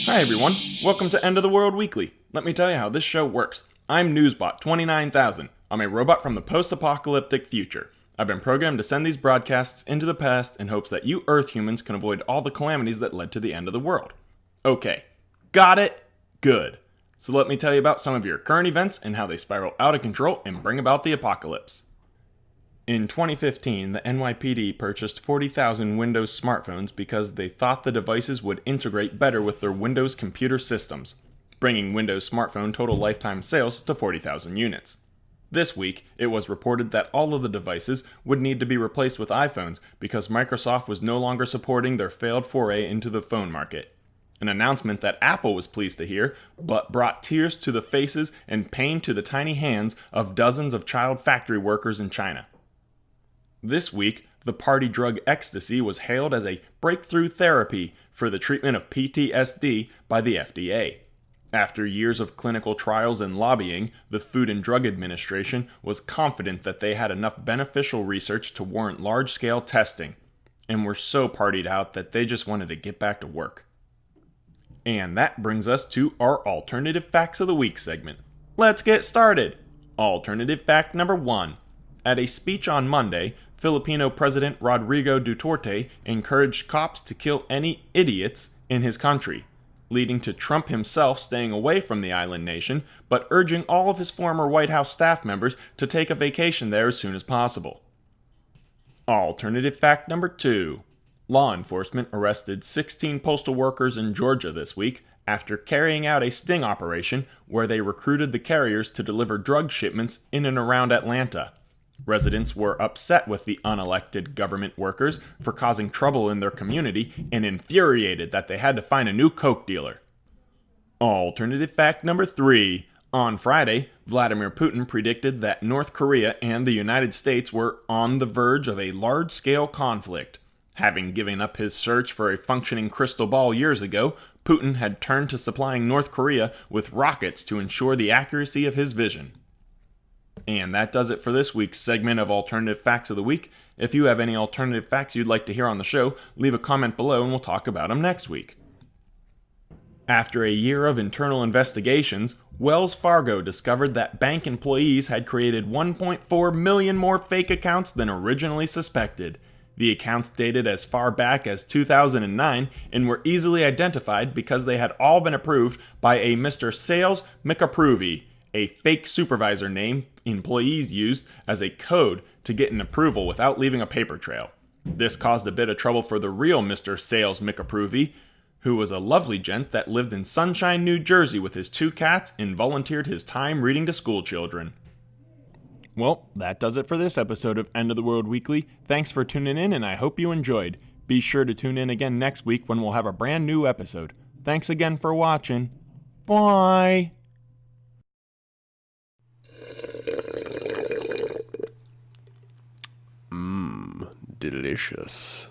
Hi everyone, welcome to End of the World Weekly. Let me tell you how this show works. I'm Newsbot 29000. I'm a robot from the post-apocalyptic future. I've been programmed to send these broadcasts into the past in hopes that you Earth humans can avoid all the calamities that led to the end of the world. Okay, got it? Good. So let me tell you about some of your current events and how they spiral out of control and bring about the apocalypse. In 2015, the NYPD purchased 40,000 Windows smartphones because they thought the devices would integrate better with their Windows computer systems, bringing Windows smartphone total lifetime sales to 40,000 units. This week, it was reported that all of the devices would need to be replaced with iPhones because Microsoft was no longer supporting their failed foray into the phone market. An announcement that Apple was pleased to hear, but brought tears to the faces and pain to the tiny hands of dozens of child factory workers in China. This week, the party drug ecstasy was hailed as a breakthrough therapy for the treatment of PTSD by the FDA. After years of clinical trials and lobbying, the Food and Drug Administration was confident that they had enough beneficial research to warrant large-scale testing, and were so partied out that they just wanted to get back to work. And that brings us to our Alternative Facts of the Week segment. Let's get started! Alternative Fact number 1. At a speech on Monday, Filipino President Rodrigo Duterte encouraged cops to kill any idiots in his country, leading to Trump himself staying away from the island nation, but urging all of his former White House staff members to take a vacation there as soon as possible. Alternative fact number 2. Law enforcement arrested 16 postal workers in Georgia this week after carrying out a sting operation where they recruited the carriers to deliver drug shipments in and around Atlanta. Residents were upset with the unelected government workers for causing trouble in their community and infuriated that they had to find a new coke dealer. Alternative fact number 3. On Friday, Vladimir Putin predicted that North Korea and the United States were on the verge of a large-scale conflict. Having given up his search for a functioning crystal ball years ago, Putin had turned to supplying North Korea with rockets to ensure the accuracy of his vision. And that does it for this week's segment of Alternative Facts of the Week. If you have any alternative facts you'd like to hear on the show, leave a comment below and we'll talk about them next week. After a year of internal investigations, Wells Fargo discovered that bank employees had created 1.4 million more fake accounts than originally suspected. The accounts dated as far back as 2009 and were easily identified because they had all been approved by a Mr. Sales McApprovey, a fake supervisor name employees used as a code to get an approval without leaving a paper trail. This caused a bit of trouble for the real Mr. Sales McApprovey, who was a lovely gent that lived in Sunshine, New Jersey with his 2 cats and volunteered his time reading to school children. Well, that does it for this episode of End of the World Weekly. Thanks for tuning in and I hope you enjoyed. Be sure to tune in again next week when we'll have a brand new episode. Thanks again for watching. Bye! Delicious.